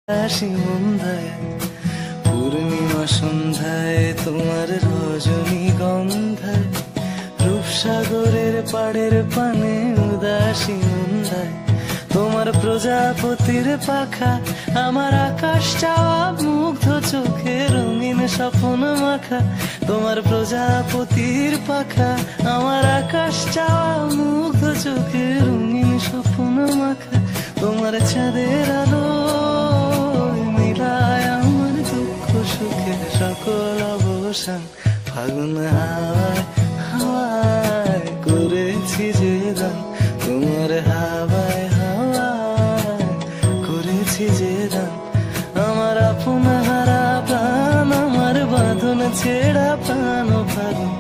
হাসি মন্দায় পূর্ণিমা সন্ধ্যায় তোমার রজনীগন্ধায় রূপসাগরের পাড়ের পানে উদাসী মন্দায় তোমার প্রজাপতির পাখা আমার আকাশ চাওয়া মুগ্ধ চোখে রঙিন স্বপ্ন মাখা তোমার প্রজাপতির পাখা আমার আকাশ চাওয়া মুগ্ধ চোখে রঙিন স্বপ্ন মাখা তোমার চাঁদের আলো মিলায় আমার দুঃখ সুখের সকল অবসান ফাগুন হাওয়ায় হাওয়ায় করেছি যে গান তোমার হাওয়ায় হাওয়ায় করেছি যে গান আমার আপন হারা প্রাণ আমার বাঁধন ছেঁড়া প্রাণ ফাগুন